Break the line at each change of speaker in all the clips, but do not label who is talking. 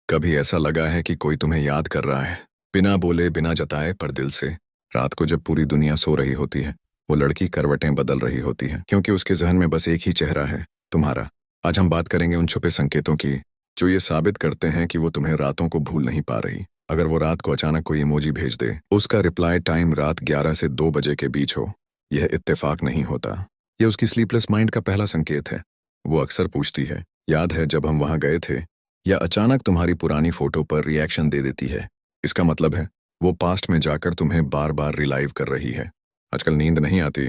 कभी ऐसा लगा है कि कोई तुम्हें याद कर रहा है, बिना बोले बिना जताए पर दिल से। रात को जब पूरी दुनिया सो रही होती है, वो लड़की करवटें बदल रही होती है क्योंकि उसके जहन में बस एक ही चेहरा है, तुम्हारा। आज हम बात करेंगे उन छुपे संकेतों की जो ये साबित करते हैं कि वो तुम्हें रातों को भूल नहीं पा रही। अगर वो रात को अचानक कोई इमोजी भेज दे, उसका रिप्लाई टाइम रात 11 से 2 बजे के बीच हो, यह इत्तेफाक नहीं होता। ये उसकी स्लीपलेस माइंड का पहला संकेत है। वो अक्सर पूछती है, याद है जब हम वहां गए थे? या अचानक तुम्हारी पुरानी फोटो पर रिएक्शन दे देती है। इसका मतलब है वो पास्ट में जाकर तुम्हें बार बार रिलाइव कर रही है। आजकल नींद नहीं आती,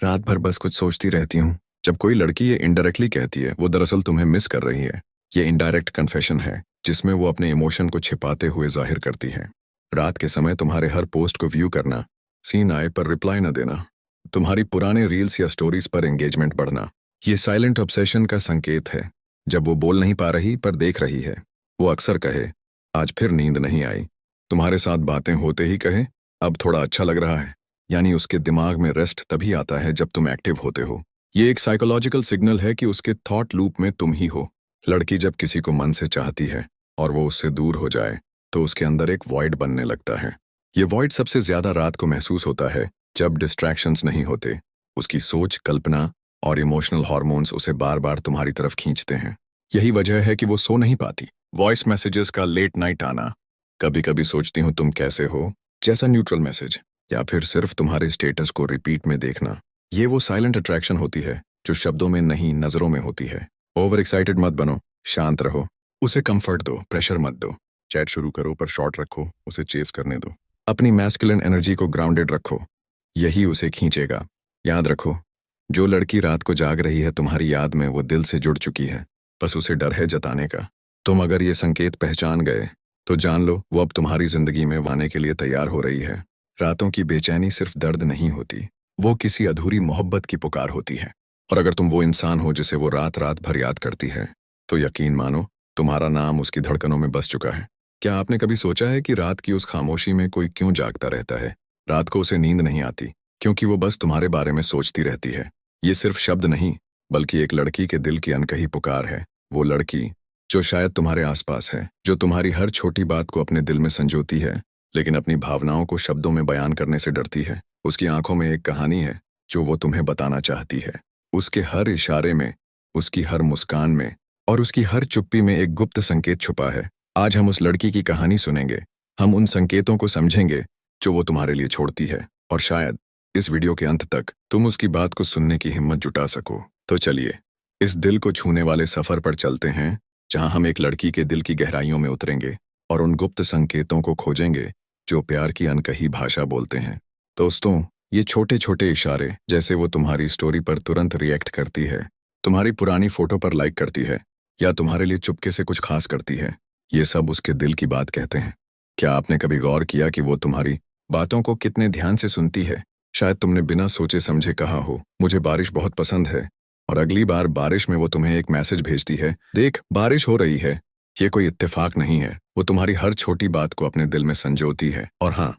रात भर बस कुछ सोचती रहती हूँ। जब कोई लड़की ये इनडायरेक्टली कहती है, वो दरअसल तुम्हें मिस कर रही है। ये इनडायरेक्ट कन्फेशन है जिसमें वो अपने इमोशन को छिपाते हुए जाहिर करती है। रात के समय तुम्हारे हर पोस्ट को व्यू करना, सीन आए पर रिप्लाई न देना, तुम्हारी पुराने रील्स या स्टोरीज पर एंगेजमेंट बढ़ना, ये साइलेंट ऑब्सेशन का संकेत है। जब वो बोल नहीं पा रही पर देख रही है, वो अक्सर कहे, आज फिर नींद नहीं आई। तुम्हारे साथ बातें होते ही कहे, अब थोड़ा अच्छा लग रहा है। यानी उसके दिमाग में रेस्ट तभी आता है जब तुम एक्टिव होते हो। ये एक साइकोलॉजिकल सिग्नल है कि उसके थॉट लूप में तुम ही हो। लड़की जब किसी को मन से चाहती है और वो उससे दूर हो जाए, तो उसके अंदर एक वॉइड बनने लगता है। ये वॉइड सबसे ज्यादा रात को महसूस होता है जब डिस्ट्रैक्शंस नहीं होते। उसकी सोच, कल्पना और इमोशनल हार्मोन्स उसे बार बार तुम्हारी तरफ खींचते हैं। यही वजह है कि वो सो नहीं पाती। वॉइस मैसेजेस का लेट नाइट आना, कभी कभी सोचती हूँ तुम कैसे हो जैसा न्यूट्रल मैसेज, या फिर सिर्फ तुम्हारे स्टेटस को रिपीट में देखना, ये वो साइलेंट अट्रैक्शन होती है जो शब्दों में नहीं नजरों में होती है। ओवर एक्साइटेड मत बनो, शांत रहो, उसे कंफर्ट दो, प्रेशर मत दो। चैट शुरू करो पर शॉर्ट रखो, उसे चेस करने दो। अपनी मैस्कुलिन एनर्जी को ग्राउंडेड रखो, यही उसे खींचेगा। याद रखो, जो लड़की रात को जाग रही है तुम्हारी याद में, वो दिल से जुड़ चुकी है, बस उसे डर है जताने का। तुम अगर ये संकेत पहचान गए तो जान लो वो अब तुम्हारी जिंदगी में आने के लिए तैयार हो रही है। रातों की बेचैनी सिर्फ दर्द नहीं होती, वो किसी अधूरी मोहब्बत की पुकार होती है। और अगर तुम वो इंसान हो जिसे वो रात रात भर याद करती है, तो यकीन मानो तुम्हारा नाम उसकी धड़कनों में बस चुका है। क्या आपने कभी सोचा है कि रात की उस खामोशी में कोई क्यों जागता रहता है? रात को उसे नींद नहीं आती क्योंकि वो बस तुम्हारे बारे में सोचती रहती है। ये सिर्फ शब्द नहीं, बल्कि एक लड़की के दिल की अनकही पुकार है। वो लड़की जो शायद तुम्हारे आसपास है, जो तुम्हारी हर छोटी बात को अपने दिल में संजोती है, लेकिन अपनी भावनाओं को शब्दों में बयान करने से डरती है। उसकी आंखों में एक कहानी है जो वो तुम्हें बताना चाहती है। उसके हर इशारे में, उसकी हर मुस्कान में और उसकी हर चुप्पी में एक गुप्त संकेत छुपा है। आज हम उस लड़की की कहानी सुनेंगे। हम उन संकेतों को समझेंगे जो वो तुम्हारे लिए छोड़ती है, और शायद इस वीडियो के अंत तक तुम उसकी बात को सुनने की हिम्मत जुटा सको। तो चलिए इस दिल को छूने वाले सफर पर चलते हैं, जहां हम एक लड़की के दिल की गहराइयों में उतरेंगे और उन गुप्त संकेतों को खोजेंगे जो प्यार की अनकही भाषा बोलते हैं। दोस्तों, ये छोटे छोटे इशारे, जैसे वो तुम्हारी स्टोरी पर तुरंत रिएक्ट करती है, तुम्हारी पुरानी फोटो पर लाइक करती है, या तुम्हारे लिए चुपके से कुछ खास करती है, ये सब उसके दिल की बात कहते हैं। क्या आपने कभी गौर किया कि वो तुम्हारी बातों को कितने ध्यान से सुनती है? शायद तुमने बिना सोचे समझे कहा हो, मुझे बारिश बहुत पसंद है, और अगली बार बारिश में वो तुम्हें एक मैसेज भेजती है, देख बारिश हो रही है। ये कोई इत्तेफाक नहीं है, वो तुम्हारी हर छोटी बात को अपने दिल में संजोती है। और हाँ,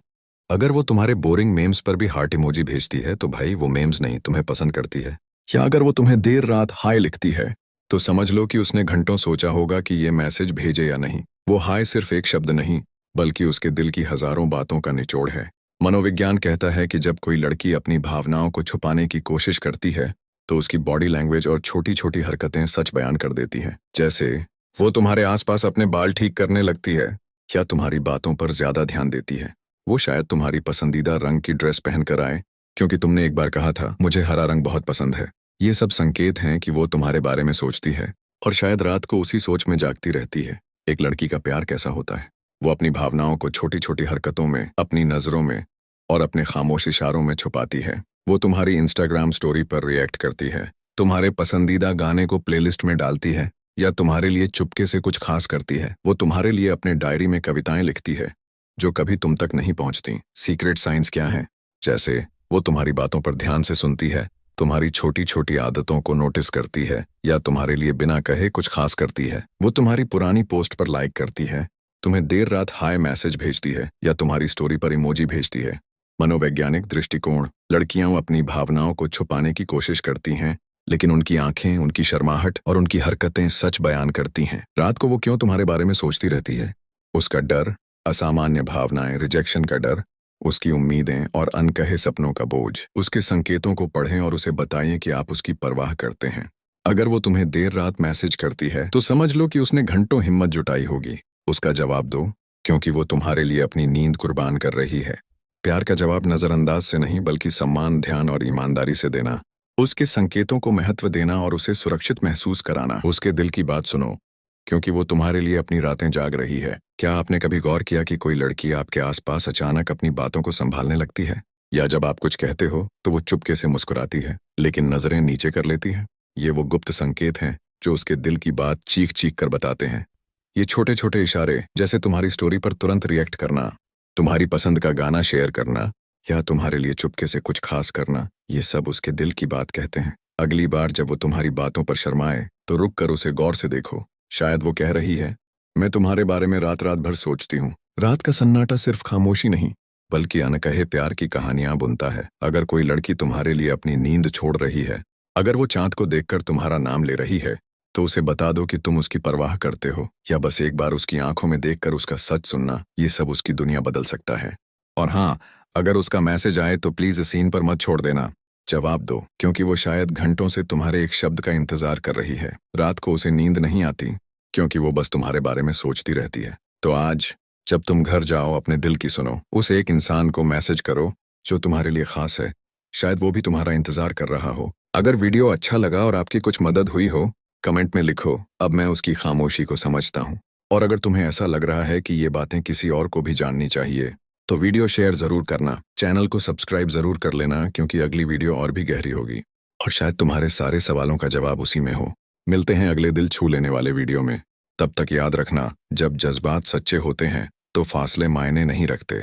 अगर वो तुम्हारे बोरिंग मेम्स पर भी हार्ट इमोजी भेजती है, तो भाई वो मेम्स नहीं, तुम्हें पसंद करती है। या अगर वो तुम्हें देर रात हाय लिखती है, तो समझ लो कि उसने घंटों सोचा होगा कि ये मैसेज भेजे या नहीं। वो हाय सिर्फ एक शब्द नहीं, बल्कि उसके दिल की हजारों बातों का निचोड़ है। मनोविज्ञान कहता है कि जब कोई लड़की अपनी भावनाओं को छुपाने की कोशिश करती है, तो उसकी बॉडी लैंग्वेज और छोटी छोटी हरकतें सच बयान कर देती हैं। जैसे वो तुम्हारे आसपास अपने बाल ठीक करने लगती है, या तुम्हारी बातों पर ज्यादा ध्यान देती है। वो शायद तुम्हारी पसंदीदा रंग की ड्रेस पहनकर आए, क्योंकि तुमने एक बार कहा था, मुझे हरा रंग बहुत पसंद है। ये सब संकेत हैं कि वो तुम्हारे बारे में सोचती है, और शायद रात को उसी सोच में जागती रहती है। एक लड़की का प्यार कैसा होता है? वो अपनी भावनाओं को छोटी छोटी हरकतों में, अपनी नजरों में और अपने खामोश इशारों में छुपाती है। वो तुम्हारी इंस्टाग्राम स्टोरी पर रिएक्ट करती है, तुम्हारे पसंदीदा गाने को प्लेलिस्ट में डालती है, या तुम्हारे लिए चुपके से कुछ खास करती है। वो तुम्हारे लिए अपने डायरी में कविताएं लिखती है जो कभी तुम तक नहीं पहुंचती। सीक्रेट साइंस क्या है? जैसे वो तुम्हारी बातों पर ध्यान से सुनती है, तुम्हारी छोटी छोटी आदतों को नोटिस करती है, या तुम्हारे लिए बिना कहे कुछ खास करती है। वो तुम्हारी पुरानी पोस्ट पर लाइक करती है, तुम्हें देर रात हाय मैसेज भेजती है, या तुम्हारी स्टोरी पर इमोजी भेजती है। मनोवैज्ञानिक दृष्टिकोण, लड़कियां अपनी भावनाओं को छुपाने की कोशिश करती हैं लेकिन उनकी आंखें, उनकी शर्माहट और उनकी हरकतें सच बयान करती हैं। रात को वो क्यों तुम्हारे बारे में सोचती रहती है? उसका डर, असामान्य भावनाएं, रिजेक्शन का डर, उसकी उम्मीदें और अनकहे सपनों का बोझ। उसके संकेतों को पढ़ें और उसे बताइए कि आप उसकी परवाह करते हैं। अगर वो तुम्हें देर रात मैसेज करती है तो समझ लो कि उसने घंटों हिम्मत जुटाई होगी। उसका जवाब दो, क्योंकि वो तुम्हारे लिए अपनी नींद कुर्बान कर रही है। प्यार का जवाब नजरअंदाज से नहीं बल्कि सम्मान, ध्यान और ईमानदारी से देना। उसके संकेतों को महत्व देना और उसे सुरक्षित महसूस कराना। उसके दिल की बात सुनो, क्योंकि वो तुम्हारे लिए अपनी रातें जाग रही है। क्या आपने कभी गौर किया कि कोई लड़की आपके आसपास अचानक अपनी बातों को संभालने लगती है? या जब आप कुछ कहते हो तो वो चुपके से मुस्कुराती है, लेकिन नजरें नीचे कर लेती है? ये वो गुप्त संकेत हैं जो उसके दिल की बात चीख चीख कर बताते हैं। ये छोटे छोटे इशारे, जैसे तुम्हारी स्टोरी पर तुरंत रिएक्ट करना, तुम्हारी पसंद का गाना शेयर करना या तुम्हारे लिए चुपके से कुछ खास करना, ये सब उसके दिल की बात कहते हैं। अगली बार जब वो तुम्हारी बातों पर शर्माए तो रुक कर उसे गौर से देखो। शायद वो कह रही है, मैं तुम्हारे बारे में रात रात भर सोचती हूँ। रात का सन्नाटा सिर्फ खामोशी नहीं बल्कि अनकहे प्यार की कहानियां बुनता है। अगर कोई लड़की तुम्हारे लिए अपनी नींद छोड़ रही है, अगर वो चांद को देखकर तुम्हारा नाम ले रही है, तो उसे बता दो कि तुम उसकी परवाह करते हो। या बस एक बार उसकी आंखों में देखकर उसका सच सुनना, ये सब उसकी दुनिया बदल सकता है। और हाँ, अगर उसका मैसेज आए तो प्लीज इस सीन पर मत छोड़ देना। जवाब दो, क्योंकि वो शायद घंटों से तुम्हारे एक शब्द का इंतजार कर रही है। रात को उसे नींद नहीं आती क्योंकि वो बस तुम्हारे बारे में सोचती रहती है। तो आज जब तुम घर जाओ, अपने दिल की सुनो। उस एक इंसान को मैसेज करो जो तुम्हारे लिए खास है। शायद वो भी तुम्हारा इंतजार कर रहा हो। अगर वीडियो अच्छा लगा और आपकी कुछ मदद हुई हो, कमेंट में लिखो, अब मैं उसकी खामोशी को समझता हूँ। और अगर तुम्हें ऐसा लग रहा है कि ये बातें किसी और को भी जाननी चाहिए, तो वीडियो शेयर जरूर करना। चैनल को सब्सक्राइब जरूर कर लेना, क्योंकि अगली वीडियो और भी गहरी होगी और शायद तुम्हारे सारे सवालों का जवाब उसी में हो। मिलते हैं अगले दिल छू लेने वाले वीडियो में। तब तक याद रखना, जब जज्बात सच्चे होते हैं तो फासले मायने नहीं रखते।